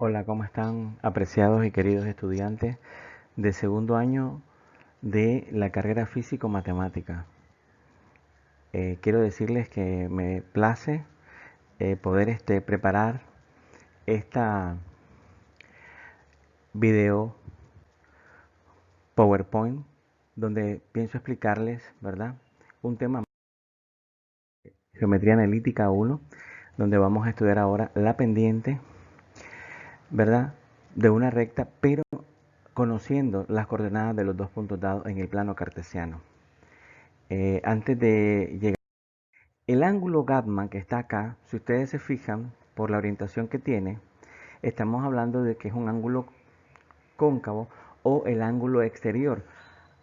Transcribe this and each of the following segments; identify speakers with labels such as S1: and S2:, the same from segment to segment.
S1: Hola, ¿cómo están apreciados y queridos estudiantes de segundo año de la carrera físico-matemática? Quiero decirles que me place poder preparar esta video PowerPoint donde pienso explicarles, ¿verdad? Un tema, geometría analítica 1, donde vamos a estudiar ahora la pendiente, ¿verdad? De una recta, pero conociendo las coordenadas de los dos puntos dados en el plano cartesiano. Antes de llegar, el ángulo gamma que está acá, si ustedes se fijan por la orientación que tiene, estamos hablando de que es un ángulo cóncavo o el ángulo exterior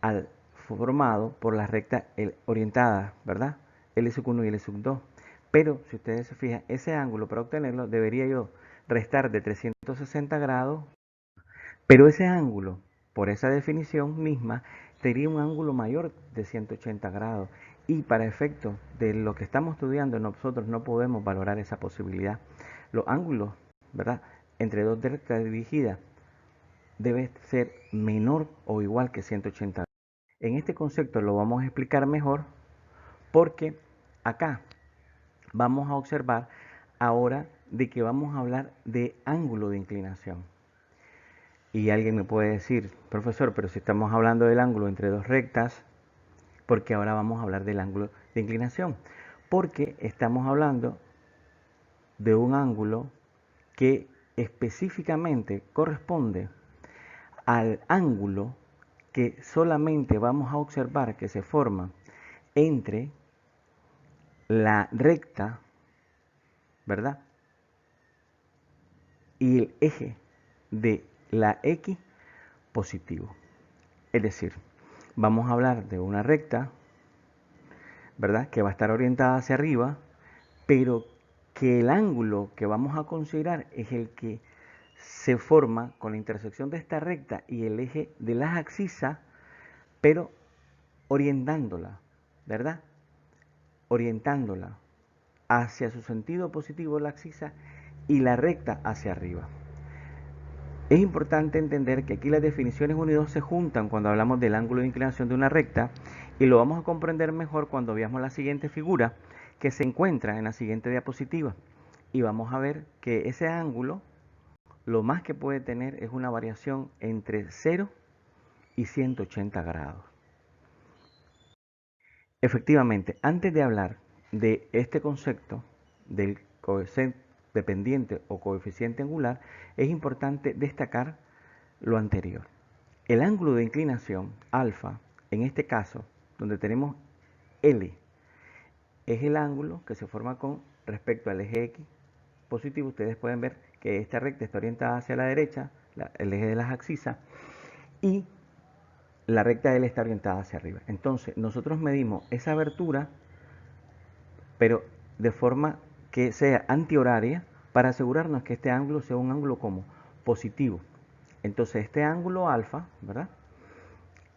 S1: al formado por las rectas orientadas, ¿verdad? L sub 1 y L sub 2. Pero si ustedes se fijan, ese ángulo para obtenerlo debería yo restar de 360 grados, pero ese ángulo, por esa definición misma, sería un ángulo mayor de 180 grados. Y para efectos de lo que estamos estudiando, nosotros no podemos valorar esa posibilidad. Los ángulos, ¿verdad?, entre dos rectas dirigidas debe ser menor o igual que 180 grados. En este concepto lo vamos a explicar mejor porque acá vamos a observar ahora de que vamos a hablar de ángulo de inclinación. Y alguien me puede decir, profesor, pero si estamos hablando del ángulo entre dos rectas, ¿por qué ahora vamos a hablar del ángulo de inclinación? Porque estamos hablando de un ángulo que específicamente corresponde al ángulo que solamente vamos a observar que se forma entre la recta, ¿verdad?, y el eje de la X positivo. Es decir, vamos a hablar de una recta, ¿verdad?, que va a estar orientada hacia arriba, pero que el ángulo que vamos a considerar es el que se forma con la intersección de esta recta y el eje de las abscisas, pero orientándola, ¿verdad? Orientándola hacia su sentido positivo la abscisa y la recta hacia arriba. Es importante entender que aquí las definiciones 1 y 2 se juntan cuando hablamos del ángulo de inclinación de una recta y lo vamos a comprender mejor cuando veamos la siguiente figura que se encuentra en la siguiente diapositiva. Y vamos a ver que ese ángulo lo más que puede tener es una variación entre 0 y 180 grados. Efectivamente, antes de hablar de este concepto del coeficiente dependiente o coeficiente angular, es importante destacar lo anterior. El ángulo de inclinación, alfa, en este caso, donde tenemos L, es el ángulo que se forma con respecto al eje X positivo. Ustedes pueden ver que esta recta está orientada hacia la derecha, el eje de las abscisas, y la recta L está orientada hacia arriba. Entonces, nosotros medimos esa abertura, pero de forma que sea antihoraria, para asegurarnos que este ángulo sea un ángulo como positivo. Entonces, este ángulo alfa, ¿verdad?,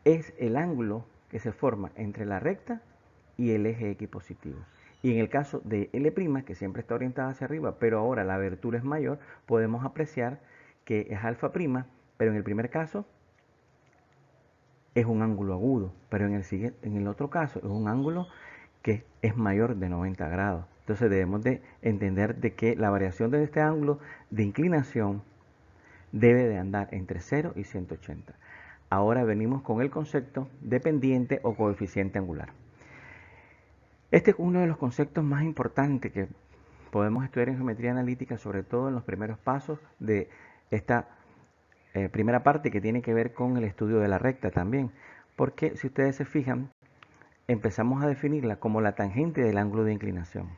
S1: es el ángulo que se forma entre la recta y el eje X positivo. Y en el caso de L', que siempre está orientada hacia arriba, pero ahora la abertura es mayor, podemos apreciar que es alfa prima, pero en el primer caso es un ángulo agudo, pero en el otro caso es un ángulo que es mayor de 90 grados. Entonces debemos de entender de que la variación de este ángulo de inclinación debe de andar entre 0 y 180. Ahora venimos con el concepto de pendiente o coeficiente angular. Este es uno de los conceptos más importantes que podemos estudiar en geometría analítica, sobre todo en los primeros pasos de esta primera parte que tiene que ver con el estudio de la recta también. Porque si ustedes se fijan, empezamos a definirla como la tangente del ángulo de inclinación.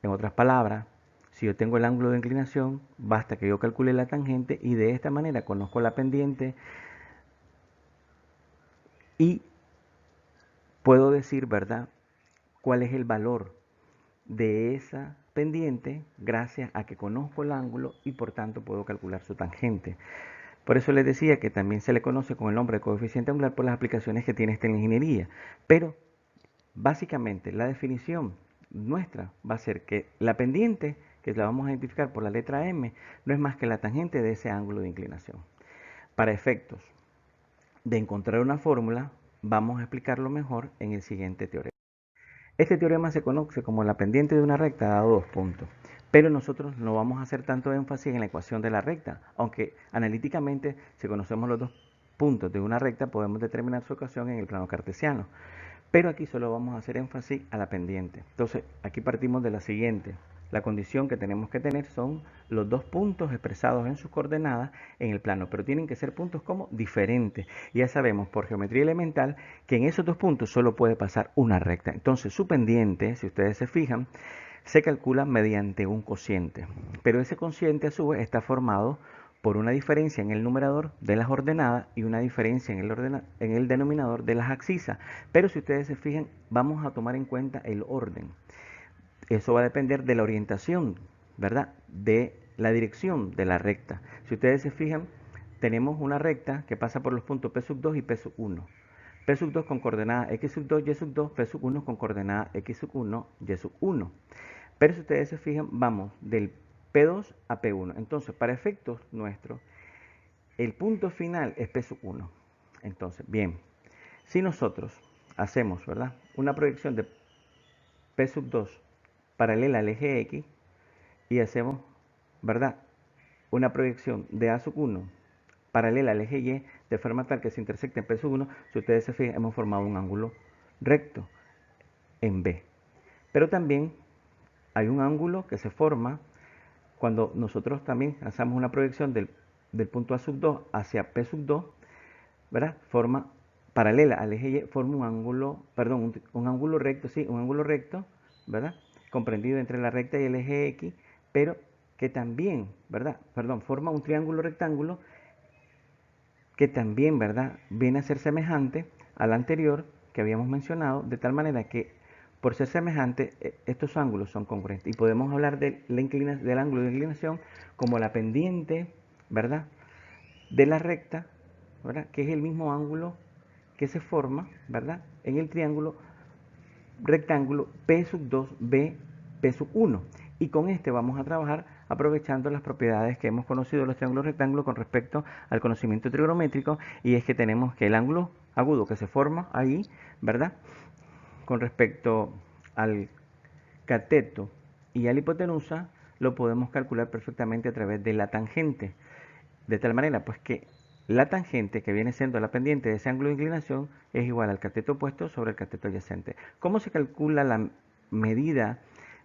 S1: En otras palabras, si yo tengo el ángulo de inclinación, basta que yo calcule la tangente y de esta manera conozco la pendiente y puedo decir, ¿verdad?, cuál es el valor de esa pendiente gracias a que conozco el ángulo y por tanto puedo calcular su tangente. Por eso les decía que también se le conoce con el nombre de coeficiente angular por las aplicaciones que tiene esta en la ingeniería. Pero básicamente la definición nuestra va a ser que la pendiente que la vamos a identificar por la letra M, no es más que la tangente de ese ángulo de inclinación. Para efectos de encontrar una fórmula, vamos a explicarlo mejor en el siguiente teorema. Este teorema se conoce como la pendiente de una recta dado dos puntos, pero nosotros no vamos a hacer tanto énfasis en la ecuación de la recta, aunque analíticamente, si conocemos los dos puntos de una recta, podemos determinar su ecuación en el plano cartesiano. Pero aquí solo vamos a hacer énfasis a la pendiente. Entonces, aquí partimos de la siguiente. La condición que tenemos que tener son los dos puntos expresados en sus coordenadas en el plano, pero tienen que ser puntos como diferentes. Ya sabemos por geometría elemental que en esos dos puntos solo puede pasar una recta. Entonces, su pendiente, si ustedes se fijan, se calcula mediante un cociente. Pero ese cociente a su vez está formado por una diferencia en el numerador de las ordenadas y una diferencia en el denominador de las abscisas. Pero si ustedes se fijan, vamos a tomar en cuenta el orden. Eso va a depender de la orientación, ¿verdad? De la dirección de la recta. Si ustedes se fijan, tenemos una recta que pasa por los puntos P sub 2 y P sub 1. P sub 2 con coordenada X sub 2, Y sub 2, P sub 1 con coordenada X sub 1, Y sub 1. Pero si ustedes se fijan, vamos del P2 a P1. Entonces, para efectos nuestros, el punto final es P sub 1. Entonces, bien, si nosotros hacemos, ¿verdad?, una proyección de P sub 2 paralela al eje X y hacemos, ¿verdad?, una proyección de A sub 1 paralela al eje Y de forma tal que se intersecte en P sub 1, si ustedes se fijan, hemos formado un ángulo recto en B. Pero también hay un ángulo que se forma cuando nosotros también hacemos una proyección del punto A sub 2 hacia P sub 2, ¿verdad? Forma paralela al eje Y, forma un ángulo, perdón, un ángulo recto, sí, un ángulo recto, ¿verdad? Comprendido entre la recta y el eje X, pero que también, ¿verdad? Perdón, forma un triángulo rectángulo que también, ¿verdad?, viene a ser semejante al anterior que habíamos mencionado, de tal manera que por ser semejante, estos ángulos son congruentes. Y podemos hablar del ángulo de inclinación como la pendiente, ¿verdad?, de la recta, ¿verdad?, que es el mismo ángulo que se forma, ¿verdad?, en el triángulo rectángulo P sub 2, B, P sub 1. Y con este vamos a trabajar aprovechando las propiedades que hemos conocido de los triángulos rectángulos con respecto al conocimiento trigonométrico, y es que tenemos que el ángulo agudo que se forma ahí, ¿verdad?, con respecto al cateto y a la hipotenusa, lo podemos calcular perfectamente a través de la tangente. De tal manera, pues, que la tangente, que viene siendo la pendiente de ese ángulo de inclinación, es igual al cateto opuesto sobre el cateto adyacente. ¿Cómo se calcula la medida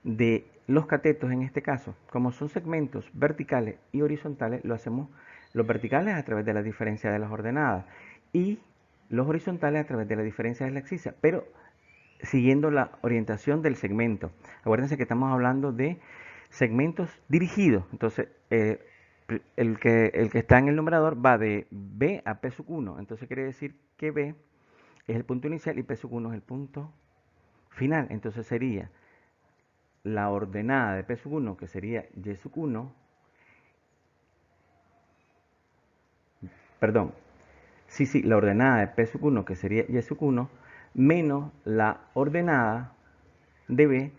S1: de los catetos en este caso? Como son segmentos verticales y horizontales, lo hacemos los verticales a través de la diferencia de las ordenadas y los horizontales a través de la diferencia de la abscisa, pero siguiendo la orientación del segmento. Acuérdense que estamos hablando de segmentos dirigidos. Entonces, el que está en el numerador va de B a P sub 1. Entonces quiere decir que B es el punto inicial y P sub 1 es el punto final. Entonces sería la ordenada de P sub 1, que sería Y sub 1, perdón, sí, la ordenada de P sub 1, que sería Y sub 1, menos la ordenada de B,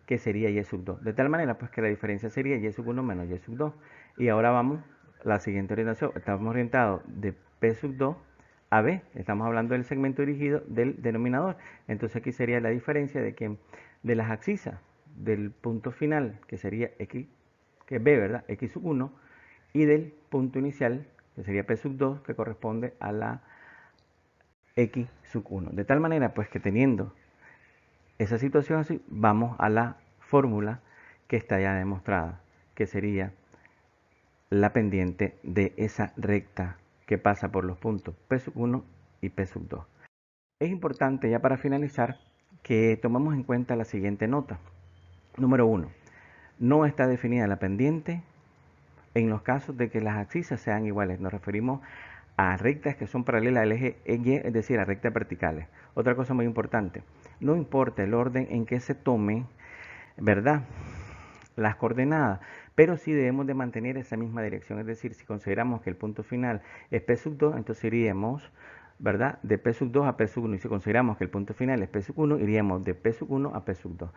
S1: que sería Y sub 2. De tal manera, pues, que la diferencia sería Y sub 1 menos Y sub 2. Y ahora vamos a la siguiente orientación. Estamos orientados de P sub 2 a B. Estamos hablando del segmento dirigido del denominador. Entonces aquí sería la diferencia de las abscisas del punto final, que sería X, que es B, ¿verdad?, X sub 1, y del punto inicial, que sería P sub 2, que corresponde a la X sub 1. De tal manera, pues, que teniendo esa situación así, vamos a la fórmula que está ya demostrada, que sería la pendiente de esa recta que pasa por los puntos P sub 1 y P sub 2. Es importante, ya para finalizar, que tomemos en cuenta la siguiente nota. Número 1. No está definida la pendiente en los casos de que las abscisas sean iguales. Nos referimos a rectas que son paralelas al eje Y, es decir, a rectas verticales. Otra cosa muy importante, no importa el orden en que se tomen, ¿verdad?, las coordenadas, pero sí debemos de mantener esa misma dirección. Es decir, si consideramos que el punto final es P sub 2, entonces iríamos, ¿verdad?, de P sub 2 a P sub 1. Y si consideramos que el punto final es P sub 1, iríamos de P sub 1 a P sub 2.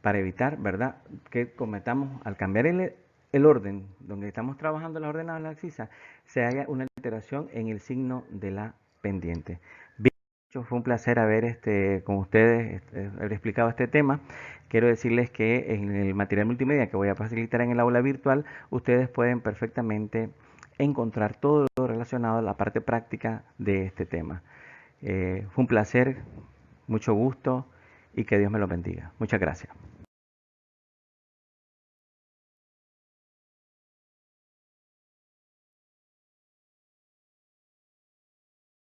S1: para evitar, ¿verdad?, que cometamos, al cambiar el orden donde estamos trabajando las ordenadas de la abscisa, se haga una alteración en el signo de la pendiente. Bien, fue un placer haber con ustedes haber explicado este tema. Quiero decirles que en el material multimedia que voy a facilitar en el aula virtual, ustedes pueden perfectamente encontrar todo lo relacionado a la parte práctica de este tema. Fue un placer, mucho gusto y que Dios me lo bendiga. Muchas gracias.